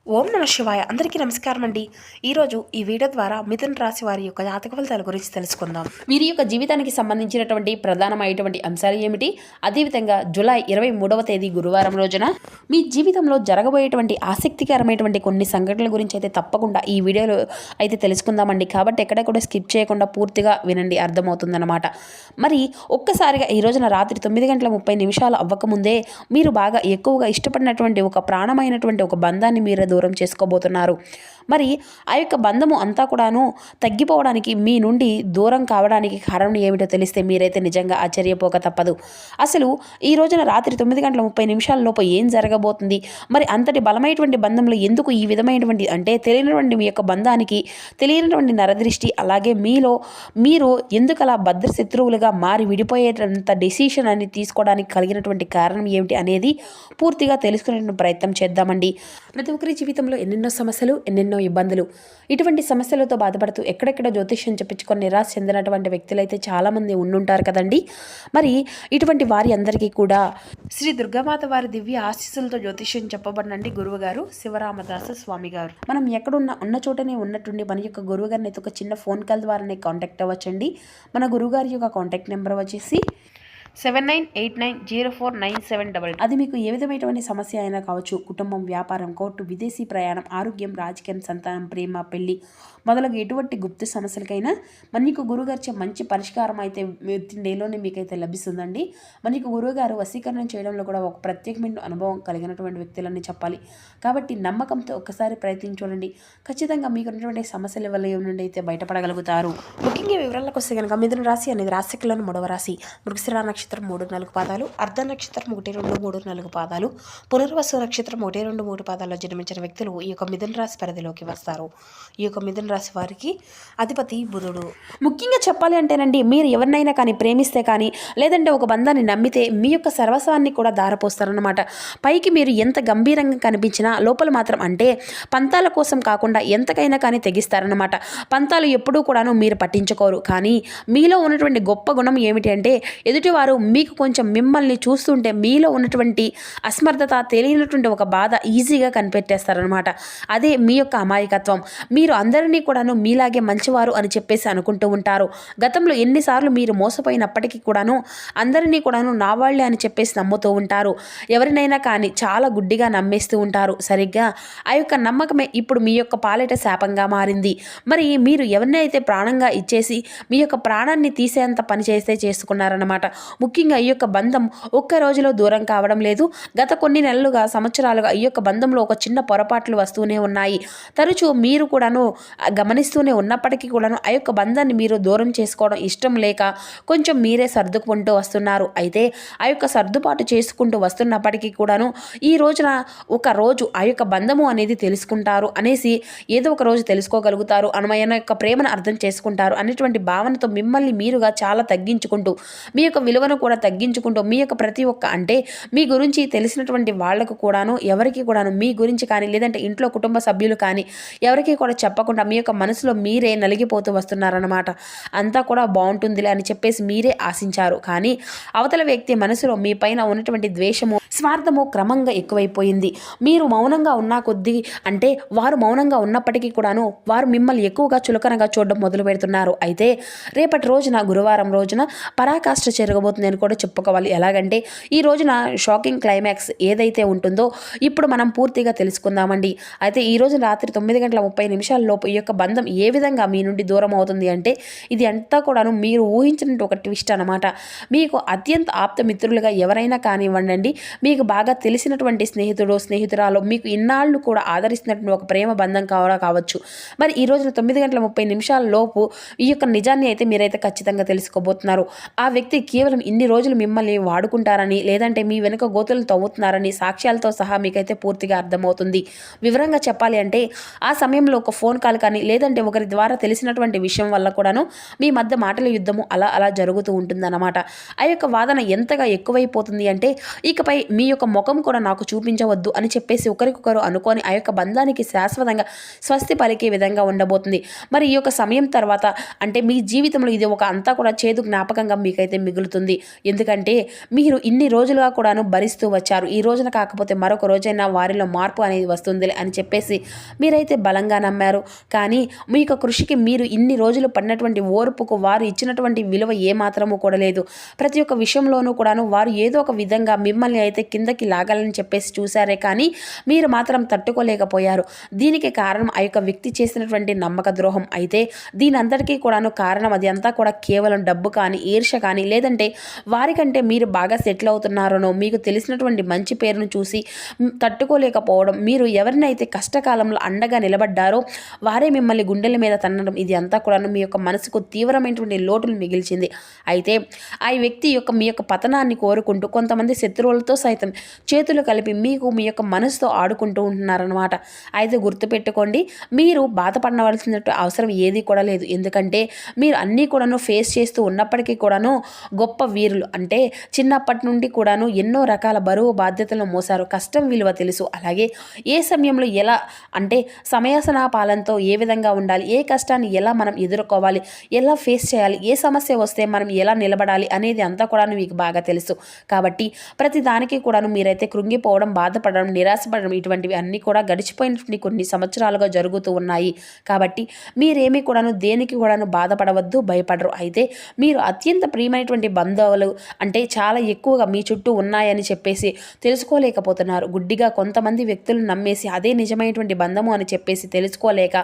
ఓం నమ శివాయ. అందరికీ నమస్కారం అండి. ఈరోజు ఈ వీడియో ద్వారా మిథున రాశి వారి యొక్క జాతక ఫలితాల గురించి తెలుసుకుందాం. వీరి యొక్క జీవితానికి సంబంధించినటువంటి ప్రధానమైనటువంటి అంశాలు ఏమిటి, అదేవిధంగా జూలై 23వ తేదీ గురువారం రోజున మీ జీవితంలో జరగబోయేటువంటి ఆసక్తికరమైనటువంటి కొన్ని సంఘటనల గురించి అయితే తప్పకుండా ఈ వీడియోలో అయితే తెలుసుకుందామండి. కాబట్టి ఎక్కడ కూడా స్కిప్ చేయకుండా పూర్తిగా వినండి, అర్థమవుతుందన్నమాట. మరి ఒక్కసారిగా ఈ రోజున రాత్రి 9:30 అవ్వకముందే మీరు బాగా ఎక్కువగా ఇష్టపడినటువంటి ఒక ప్రాణమైనటువంటి ఒక బంధాన్ని మీరు దూరం చేసుకోబోతున్నారు. మరి ఆ యొక్క బంధము అంతా కూడాను తగ్గిపోవడానికి, మీ నుండి దూరం కావడానికి కారణం ఏమిటో తెలిస్తే మీరైతే నిజంగా ఆశ్చర్యపోక తప్పదు. అసలు ఈ రోజున రాత్రి 9:30 లోపు ఏం జరగబోతుంది, మరి అంతటి బలమైనటువంటి బంధంలో ఎందుకు ఈ విధమైనటువంటి అంటే తెలియనటువంటి మీ యొక్క బంధానికి తెలియనటువంటి నరదృష్టి, అలాగే మీరు ఎందుకు అలా భద్రశత్రువులుగా మారి విడిపోయేటంత డెసిషన్ అని తీసుకోవడానికి కలిగినటువంటి కారణం ఏమిటి అనేది పూర్తిగా తెలుసుకునే ప్రయత్నం చేద్దామండి. ప్రతి ఒక్కరి జీవితంలో ఎన్నెన్నో సమస్యలు, ఎన్నెన్నో ఇబ్బందులు, ఇటువంటి సమస్యలతో బాధపడుతూ ఎక్కడెక్కడ జ్యోతిష్యం చెప్పించుకొని నిరాశ చెందినటువంటి వ్యక్తులైతే చాలామంది ఉండుంటారు కదండి. మరి ఇటువంటి వారి అందరికీ కూడా శ్రీ దుర్గామాత వారి దివ్య ఆశీస్సులతో జ్యోతిష్యం చెప్పబడినండి గురువు గారు శివరామదాస స్వామి గారు. మనం ఉన్న చోటనే ఉన్నట్టుండి మన యొక్క గురువు గారిని అయితే ఒక చిన్న ఫోన్ కాల్ ద్వారానే కాంటాక్ట్ అవ్వచ్చండి. మన గురువుగారి యొక్క కాంటాక్ట్ నెంబర్ వచ్చేసి 79890497. అది మీకు ఏ విధమైనటువంటి సమస్య అయినా కావచ్చు, కుటుంబం, వ్యాపారం, కోర్టు, విదేశీ ప్రయాణం, ఆరోగ్యం, రాజకీయం, సంతానం, ప్రేమ, పెళ్లి మొదలగు ఎటువంటి గుప్త సమస్యలకైనా మనకు గురువుగారిచే మంచి పరిష్కారం అయితే వితిన్ డేలోనే మీకైతే లభిస్తుందండి. మనకు గురువుగారు వశీకరణం చేయడంలో కూడా ఒక ప్రత్యేకమైన అనుభవం కలిగినటువంటి వ్యక్తులని చెప్పాలి. కాబట్టి నమ్మకంతో ఒక్కసారి ప్రయత్నించండి. ఖచ్చితంగా మీకు ఉన్నటువంటి సమస్యల వల్ల ఏమైనా అయితే బయటపడగలుగుతారు. ముఖ్యంగా వివరాలకు వస్తే కనుక మిథున రాశి అనేది రాశికులను 3వ రాశి. మృగశిర నక్షత్రం 3-4 పాదాలు, అర్ధ నక్షత్రం 1-2-3-4 పాదాలు, పునర్వసు నక్షత్రం 1-2-3 పాదాల్లో జన్మించిన వ్యక్తులు ఈ యొక్క మిథున రాశి పరిధిలోకి వస్తారు. ఈ యొక్క మిథున రాశి వారికి అధిపతి బుధుడు. ముఖ్యంగా చెప్పాలి అంటేనండి, మీరు ఎవరినైనా కానీ ప్రేమిస్తే కానీ, లేదంటే ఒక బంధాన్ని నమ్మితే మీ యొక్క సర్వస్వాన్ని కూడా దారపోస్తారన్నమాట. పైకి మీరు ఎంత గంభీరంగా కనిపించినా లోపల మాత్రం అంటే పంతాల కోసం కాకుండా ఎంతకైనా కానీ తెగిస్తారన్నమాట. పంతాలు ఎప్పుడూ కూడాను మీరు పట్టించుకోరు. కానీ మీలో ఉన్నటువంటి గొప్ప గుణం ఏమిటి అంటే, ఎదుటివారు మీకు కొంచెం మిమ్మల్ని చూస్తుంటే మీలో ఉన్నటువంటి అసమర్థత, తెలియనటువంటి ఒక బాధ ఈజీగా కనిపెట్టేస్తారనమాట. అదే మీ యొక్క అమాయకత్వం. మీరు అందరినీ కూడాను మీలాగే మంచివారు అని చెప్పేసి అనుకుంటూ ఉంటారు. గతంలో ఎన్నిసార్లు మీరు మోసపోయినప్పటికీ కూడాను అందరినీ కూడాను నా వాళ్ళే అని చెప్పేసి నమ్ముతూ ఉంటారు. ఎవరినైనా కానీ చాలా గుడ్డిగా నమ్మేస్తూ ఉంటారు. సరిగ్గా ఆ యొక్క నమ్మకమే ఇప్పుడు మీ యొక్క పాలిట శాపంగా మారింది. మరి మీరు ఎవరినైతే ప్రాణంగా ఇచ్చేసి మీ యొక్క ప్రాణాన్ని తీసేంత పని చేస్తే చేసుకున్నారన్నమాట. ముఖ్యంగా ఈ యొక్క బంధం ఒక్క రోజులో దూరం కావడం లేదు. గత కొన్ని నెలలుగా, సంవత్సరాలుగా ఈ యొక్క బంధంలో ఒక చిన్న పొరపాట్లు వస్తూనే ఉన్నాయి. తరచూ మీరు కూడాను గమనిస్తూనే ఉన్నప్పటికీ కూడాను ఆ యొక్క బంధాన్ని మీరు దూరం చేసుకోవడం ఇష్టం లేక కొంచెం మీరే సర్దుకుంటూ వస్తున్నారు. అయితే ఆ యొక్క సర్దుబాటు చేసుకుంటూ వస్తున్నప్పటికీ కూడాను ఈ రోజున ఒక రోజు ఆ యొక్క బంధము అనేది తెలుసుకుంటారు అనేసి, ఏదో ఒక రోజు తెలుసుకోగలుగుతారు, ఆయన యొక్క ప్రేమను అర్థం చేసుకుంటారు అనేటువంటి భావనతో మిమ్మల్ని మీరుగా చాలా తగ్గించుకుంటూ, మీ యొక్క విలువను కూడా తగ్గించుకుంటూ, మీ యొక్క ప్రతి ఒక్క అంటే మీ గురించి తెలిసినటువంటి వాళ్లకు కూడాను, ఎవరికి కూడాను మీ గురించి కానీ, లేదంటే ఇంట్లో కుటుంబ సభ్యులు కానీ ఎవరికి కూడా చెప్పకుండా మీ యొక్క మనసులో మీరే నలిగిపోతూ వస్తున్నారన్నమాట. అంతా కూడా బాగుంటుందిలే అని చెప్పేసి మీరే ఆశించారు. కానీ అవతల వ్యక్తి మనసులో మీ పైన ఉన్నటువంటి ద్వేషము, స్వార్థము క్రమంగా ఎక్కువైపోయింది. మీరు మౌనంగా ఉన్న కొద్దీ అంటే వారు మౌనంగా ఉన్నప్పటికీ కూడాను వారు మిమ్మల్ని ఎక్కువగా చులకనగా చూడడం మొదలు పెడుతున్నారు. అయితే రేపటి రోజున, గురువారం రోజున పరాకాష్ఠ జరగబోతుంది అని కూడా చెప్పుకోవాలి. ఎలాగంటే ఈ రోజున షాకింగ్ క్లైమాక్స్ ఏదైతే ఉంటుందో ఇప్పుడు మనం పూర్తిగా తెలుసుకుందామండి. అయితే ఈ రోజు రాత్రి 9:30 లోపు ఈ యొక్క బంధం ఏ విధంగా మీ నుండి దూరం అవుతుంది అంటే, ఇది అంతా కూడాను మీరు ఊహించినట్టు ఒక ట్విస్ట్ అనమాట. మీకు అత్యంత ఆప్త మిత్రులుగా ఎవరైనా కానివ్వండి, మీకు బాగా తెలిసినటువంటి స్నేహితురాలు, మీకు ఇన్నాళ్ళు కూడా ఆదరిస్తున్నటువంటి ఒక ప్రేమ బంధం కావచ్చు. మరి ఈ రోజున 9:30 లోపు ఈ యొక్క నిజాన్ని అయితే మీరైతే ఖచ్చితంగా తెలుసుకోబోతున్నారు. ఆ వ్యక్తి కేవలం ఇన్ని రోజులు మిమ్మల్ని వాడుకుంటారని, లేదంటే మీ వెనుక గోతులు తవ్వుతున్నారని సాక్ష్యాలతో సహా మీకైతే పూర్తిగా అర్థమవుతుంది. వివరంగా చెప్పాలి అంటే ఆ సమయంలో ఒక ఫోన్ కాల్ కానీ, లేదంటే ఒకరి ద్వారా తెలిసినటువంటి విషయం వల్ల కూడాను మీ మధ్య మాటల యుద్ధము అలా జరుగుతూ ఉంటుందన్నమాట. ఆ యొక్క వాదన ఎంతగా ఎక్కువైపోతుంది అంటే, ఇకపై మీ యొక్క ముఖం కూడా నాకు చూపించవద్దు అని చెప్పేసి ఒకరికొకరు అనుకొని ఆ యొక్క బంధానికి శాశ్వతంగా స్వస్తి పలికే విధంగా ఉండబోతుంది. మరి ఈ యొక్క సమయం తర్వాత అంటే మీ జీవితంలో ఇది ఒక అంతా కూడా చేదు జ్ఞాపకంగా మీకైతే మిగులుతుంది. ఎందుకంటే మీరు ఇన్ని రోజులుగా కూడాను భరిస్తూ వచ్చారు. ఈ రోజున కాకపోతే మరొక రోజైనా వారిలో మార్పు అనేది వస్తుంది అని చెప్పేసి మీరైతే బలంగా నమ్మారు. కానీ మీ యొక్క కృషికి మీరు ఇన్ని రోజులు పడినటువంటి ఓర్పుకు వారు ఇచ్చినటువంటి విలువ ఏమాత్రము కూడా లేదు. ప్రతి ఒక్క విషయంలోనూ కూడాను వారు ఏదో ఒక విధంగా మిమ్మల్ని అయితే కిందకి లాగాలని చెప్పేసి చూశారే కానీ మీరు మాత్రం తట్టుకోలేకపోయారు. దీనికి కారణం ఆ యొక్క వ్యక్తి చేసినటువంటి నమ్మక ద్రోహం. అయితే దీని అంతటికీ కూడాను కారణం అది అంతా కూడా కేవలం డబ్బు కానీ, ఈర్ష్య కానీ, లేదంటే వారికంటే మీరు బాగా సెటిల్ అవుతున్నారనో మీకు తెలిసినటువంటి మంచి పేరును చూసి తట్టుకోలేకపోవడం, మీరు ఎవరినైతే కష్టకాలంలో అండగా నిలబడ్డారో వారే మిమ్మల్ని గుండెల మీద తన్నడం, ఇది అంతా కూడాను మీ యొక్క మనసుకు తీవ్రమైనటువంటి లోటులు మిగిల్చింది. అయితే ఆ వ్యక్తి యొక్క మీ యొక్క పతనాన్ని కోరుకుంటూ కొంతమంది శత్రువులతో సైతం చేతులు కలిపి మీకు మీ యొక్క మనసుతో ఆడుకుంటూ ఉంటున్నారనమాట. అయితే గుర్తుపెట్టుకోండి, మీరు బాధపడవలసిన అవసరం ఏది కూడా లేదు. ఎందుకంటే మీరు అన్నీ కూడాను ఫేస్ చేస్తూ ఉన్నప్పటికీ కూడాను గొప్ప వీరులు. అంటే చిన్నప్పటి నుండి కూడాను ఎన్నో రకాల బరువు బాధ్యతలను మోసారు. కష్టం విలువ తెలుసు. అలాగే ఏ సమయంలో ఎలా అంటే సమయాసనాపాలనతో ఏ విధంగా ఉండాలి, ఏ కష్టాన్ని ఎలా మనం ఎదుర్కోవాలి, ఎలా ఫేస్ చేయాలి, ఏ సమస్య వస్తే మనం ఎలా నిలబడాలి అనేది అంతా కూడా మీకు బాగా తెలుసు. కాబట్టి ప్రతి దానికి కూడాను మీరైతే కృంగిపోవడం, బాధపడడం, నిరాశపడడం ఇటువంటివి అన్నీ కూడా గడిచిపోయినటువంటి కొన్ని సంవత్సరాలుగా జరుగుతూ ఉన్నాయి. కాబట్టి మీరేమీ కూడాను దేనికి కూడాను బాధపడవద్దు, భయపడరు. అయితే మీరు అత్యంత ప్రియమైనటువంటి బంధువులు అంటే చాలా ఎక్కువగా మీ చుట్టూ ఉన్నాయని చెప్పేసి తెలుసుకోలేకపోతున్నారు. గుడ్డిగా కొంతమంది వ్యక్తులను నమ్మేసి అదే నిజమైనటువంటి బంధము అని చెప్పేసి తెలుసుకోలేక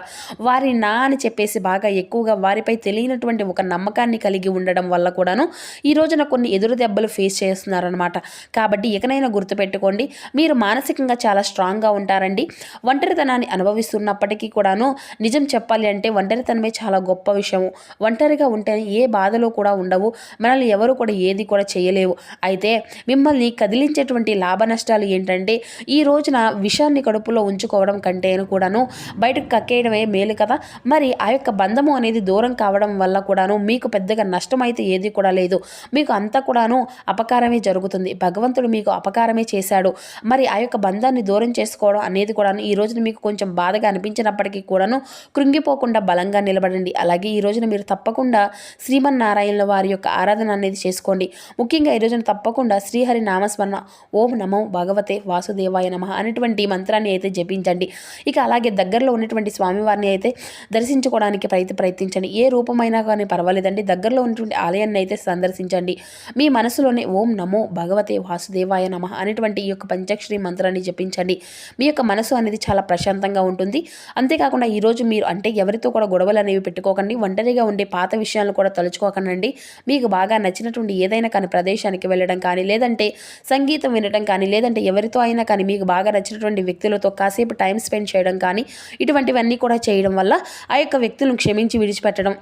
వారి నా అని చెప్పేసి బాగా ఎక్కువగా వారిపై తెలియనటువంటి ఒక నమ్మకాన్ని కలిగి ఉండడం వల్ల కూడాను ఈ రోజున కొన్ని ఎదురు దెబ్బలు ఫేస్ చేస్తున్నారనమాట. కాబట్టి ఇకనైనా గుర్తుపెట్టుకోండి, మీరు మానసికంగా చాలా స్ట్రాంగ్గా ఉంటారండి. ఒంటరితనాన్ని అనుభవిస్తున్నప్పటికీ కూడాను నిజం చెప్పాలి అంటే ఒంటరితనమే చాలా గొప్ప విషయము. ఒంటరిగా ఉంటే ఏ బాధలు కూడా ఉండవు, మనల్ని ఎవరు కూడా ఏది కూడా చేయలేవు. అయితే మిమ్మల్ని కదిలించేటువంటి లాభ నష్టాలు ఏంటంటే ఈ రోజున విషాన్ని కడుపులో ఉంచుకోవడం కంటే కూడాను బయటకు కక్కేయడమే మేలు కదా. మరి ఆ యొక్క బంధము అనేది దూరం కావడం వల్ల కూడాను మీకు పెద్దగా నష్టం అయితే ఏది కూడా లేదు. మీకు అంతా కూడాను అపకారమే జరుగుతుంది. భగవంతుడు మీకు అపకారమే చేశాడు. మరి ఆ యొక్క బంధాన్ని దూరం చేసుకోవడం అనేది కూడాను ఈ రోజున మీకు కొంచెం బాధగా అనిపించినప్పటికీ కూడాను కృంగిపోకుండా బలంగా నిలబడండి. అలాగే ఈ రోజున మీరు తప్పకుండా శ్రీమన్నారాయణుల వారి యొక్క ఆరాధన అనేది చేసుకోండి. ముఖ్యంగా ఈ రోజున తప్పకుండా శ్రీహరి నామస్మరణ ఓం నమో భగవతే వాసుదేవాయ నమః అనేటువంటి మంత్రాన్ని అయితే జపించండి. ఇక అలాగే దగ్గరలో ఉన్నటువంటి స్వామివారిని అయితే దర్శించుకోవడానికి ప్రయత్నించండి. ఏ రూపమైనా కానీ పర్వాలేదండి, దగ్గరలో ఉన్నటువంటి ఆలయాన్ని అయితే సందర్శించండి. మీ మనసులోనే ఓం నమో భగవతే వాసుదేవాయ నమః అనేటువంటి ఈ యొక్క పంచాక్షరి మంత్రాన్ని జపించండి. మీ యొక్క మనసు అనేది చాలా ప్రశాంతంగా ఉంటుంది. అంతేకాకుండా ఈరోజు మీరు అంటే ఎవరితో కూడా గొడవలు అనేవి పెట్టుకోకండి. ఒంటరిగా ఉండే పాత విషయాలను కూడా తలుచుకోకండి. మీకు బాగా నచ్చినటువంటి ఏదైనా కానీ ప్రదేశానికి వెళ్ళడం కానీ, లేదంటే సంగీతం వినడం కానీ, లేదంటే ఎవరితో అయినా కానీ మీకు బాగా నచ్చినటువంటి వ్యక్తులతో కాసేపు టైం స్పెండ్ చేయడం కానీ, ఇటువంటివన్నీ కూడా చేయడం వల్ల ఆ యొక్క వ్యక్తులను క్షమించి విడిచిపెట్టడం,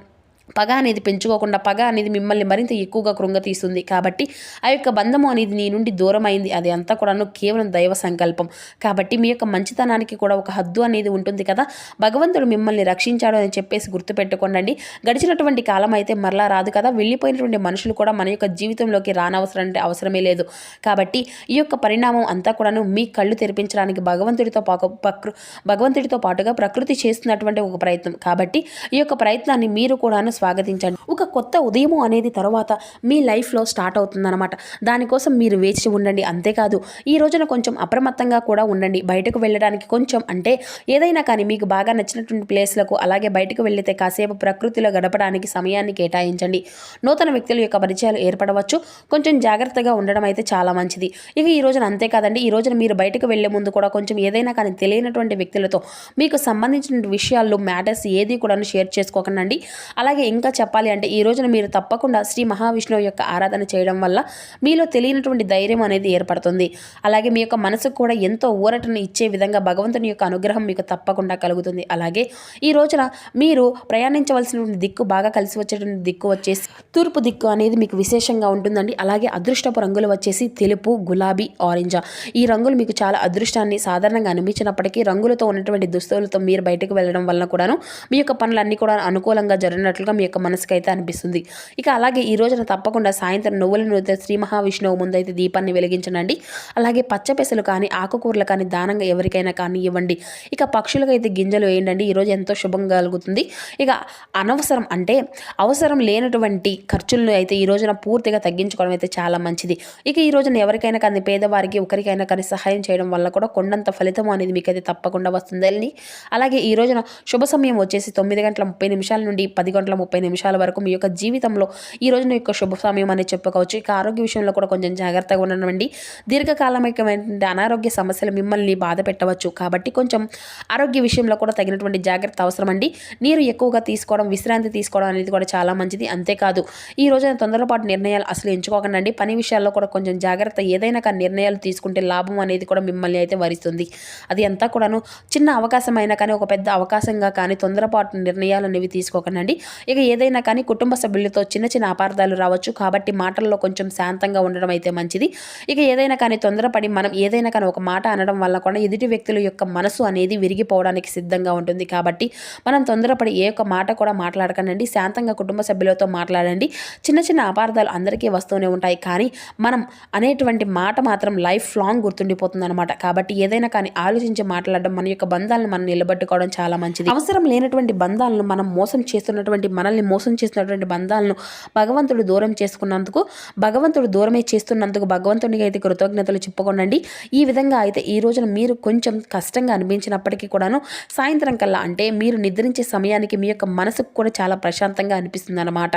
పగ అనేది పెంచుకోకుండా పగ అనేది మిమ్మల్ని మరింత ఎక్కువగా కృంగతీస్తుంది. కాబట్టి ఆ యొక్క బంధము అనేది నీ నుండి దూరం అయింది. అది అంతా కూడాను కేవలం దైవ సంకల్పం. కాబట్టి మీ యొక్క మంచితనానికి కూడా ఒక హద్దు అనేది ఉంటుంది కదా. భగవంతుడు మిమ్మల్ని రక్షించాడు అని చెప్పేసి గుర్తుపెట్టుకోండి. గడిచినటువంటి కాలం అయితే మరలా రాదు కదా. వెళ్ళిపోయినటువంటి మనుషులు కూడా మన యొక్క జీవితంలోకి రానవసరం అంటే అవసరమే లేదు. కాబట్టి ఈ యొక్క పరిణామం అంతా కూడాను మీ కళ్ళు తెరిపించడానికి భగవంతుడితో పాటుగా ప్రకృతి చేస్తున్నటువంటి ఒక ప్రయత్నం. కాబట్టి ఈ యొక్క ప్రయత్నాన్ని మీరు కూడాను స్వాగతించండి. ఒక కొత్త ఉదయము అనేది తర్వాత మీ లైఫ్లో స్టార్ట్ అవుతుందన్నమాట. దానికోసం మీరు వేచి ఉండండి. అంతేకాదు ఈ రోజున కొంచెం అప్రమత్తంగా కూడా ఉండండి. బయటకు వెళ్ళడానికి కొంచెం అంటే ఏదైనా కానీ మీకు బాగా నచ్చినటువంటి ప్లేస్లకు, అలాగే బయటకు వెళ్తే కాసేపు ప్రకృతిలో గడపడానికి సమయాన్ని కేటాయించండి. నూతన వ్యక్తుల యొక్క పరిచయాలు ఏర్పడవచ్చు. కొంచెం జాగ్రత్తగా ఉండడం అయితే చాలా మంచిది. ఇక ఈ రోజున అంతేకాదండి, ఈ రోజున మీరు బయటకు వెళ్లే ముందు కూడా కొంచెం ఏదైనా కానీ తెలియనటువంటి వ్యక్తులతో మీకు సంబంధించిన విషయాలు మ్యాటర్స్ ఏది కూడా షేర్ చేసుకోకండి. అలాగే ఇంకా చెప్పాలి అంటే ఈ రోజున మీరు తప్పకుండా శ్రీ మహావిష్ణువు యొక్క ఆరాధన చేయడం వల్ల మీలో తెలియనటువంటి ధైర్యం అనేది ఏర్పడుతుంది. అలాగే మీ యొక్క మనసుకు కూడా ఎంతో ఊరటను ఇచ్చే విధంగా భగవంతుని యొక్క అనుగ్రహం మీకు తప్పకుండా కలుగుతుంది. అలాగే ఈ రోజున మీరు ప్రయాణించవలసినటువంటి దిక్కు బాగా కలిసి వచ్చేటువంటి దిక్కు వచ్చేసి తూర్పు దిక్కు అనేది మీకు విశేషంగా ఉంటుందండి. అలాగే అదృష్టపు రంగులు వచ్చేసి తెలుపు, గులాబీ, ఆరెంజ్. ఈ రంగులు మీకు చాలా అదృష్టాన్ని సాధారణంగా అనిపించినప్పటికీ రంగులతో ఉన్నటువంటి దుస్తులతో మీరు బయటకు వెళ్ళడం వల్ల కూడాను మీ యొక్క పనులన్నీ కూడా అనుకూలంగా జరిగినట్లుగా మీ యొక్క మనసుకైతే అనిపిస్తుంది. ఇక అలాగే ఈ రోజున తప్పకుండా సాయంత్రం నువ్వుల నూనెతో శ్రీ మహావిష్ణువు ముందైతే దీపాన్ని వెలిగించనండి. అలాగే పచ్చపెసలు కానీ ఆకుకూరలు కానీ దానంగా ఎవరికైనా కానీ ఇవ్వండి. ఇక పక్షులకైతే గింజలు వేయండి. ఈరోజు ఎంతో శుభం కలుగుతుంది. ఇక అనవసరం అంటే అవసరం లేనటువంటి ఖర్చులను అయితే ఈ రోజున పూర్తిగా తగ్గించుకోవడం అయితే చాలా మంచిది. ఇక ఈ రోజున ఎవరికైనా కానీ పేదవారికి ఒకరికైనా కానీ సహాయం చేయడం వల్ల కూడా కొండంత ఫలితం అనేది మీకైతే తప్పకుండా వస్తుందండి. అలాగే ఈ రోజున శుభ సమయం వచ్చేసి 9:30 నుండి 10:30 వరకు మీ యొక్క జీవితంలో ఈ రోజున యొక్క శుభ సమయం అనేది చెప్పుకోవచ్చు. ఇక ఆరోగ్య విషయంలో కూడా కొంచెం జాగ్రత్తగా ఉండనండి. దీర్ఘకాలమైనటువంటి అనారోగ్య సమస్యలు మిమ్మల్ని బాధ పెట్టవచ్చు. కాబట్టి కొంచెం ఆరోగ్య విషయంలో కూడా తగినటువంటి జాగ్రత్త అవసరం అండి. నీరు ఎక్కువగా తీసుకోవడం, విశ్రాంతి తీసుకోవడం అనేది కూడా చాలా మంచిది. అంతేకాదు ఈ రోజున తొందరపాటు నిర్ణయాలు అసలు ఎంచుకోకండి. పని విషయాల్లో కూడా కొంచెం జాగ్రత్త. ఏదైనా కానీ నిర్ణయాలు తీసుకుంటే లాభం అనేది కూడా మిమ్మల్ని అయితే వరిస్తుంది. అది అంతా కూడాను చిన్న అవకాశం అయినా కానీ ఒక పెద్ద అవకాశంగా కానీ తొందరపాటు నిర్ణయాలు అనేవి తీసుకోకండి. ఇక ఏదైనా కానీ కుటుంబ సభ్యులతో చిన్న చిన్న అపార్థాలు రావచ్చు. కాబట్టి మాటల్లో కొంచెం శాంతంగా ఉండడం అయితే మంచిది. ఇక ఏదైనా కానీ తొందరపడి మనం ఏదైనా కానీ ఒక మాట అనడం వల్ల కూడా ఎదుటి వ్యక్తుల యొక్క మనసు అనేది విరిగిపోవడానికి సిద్ధంగా ఉంటుంది. కాబట్టి మనం తొందరపడి ఏ ఒక్క మాట కూడా మాట్లాడకండి. శాంతంగా కుటుంబ సభ్యులతో మాట్లాడండి. చిన్న చిన్న అపార్థాలు అందరికీ వస్తూనే ఉంటాయి. కానీ మనం అనేటువంటి మాట మాత్రం లైఫ్ లాంగ్ గుర్తుండిపోతుంది అనమాట. కాబట్టి ఏదైనా కానీ ఆలోచించి మాట్లాడడం, మన యొక్క బంధాలను మనం నిలబెట్టుకోవడం చాలా మంచిది. అవసరం లేనటువంటి బంధాలను మనల్ని మోసం చేస్తున్నటువంటి బంధాలను భగవంతుడు దూరం చేసుకున్నందుకు, భగవంతుడు దూరమే చేస్తున్నందుకు భగవంతునికి అయితే కృతజ్ఞతలు చెప్పుకోనండి. ఈ విధంగా అయితే ఈ రోజున మీరు కొంచెం కష్టంగా అనిపించినప్పటికీ కూడాను సాయంత్రం కల్లా అంటే మీరు నిద్రించే సమయానికి మీ యొక్క మనసుకు కూడా చాలా ప్రశాంతంగా అనిపిస్తుంది అన్నమాట.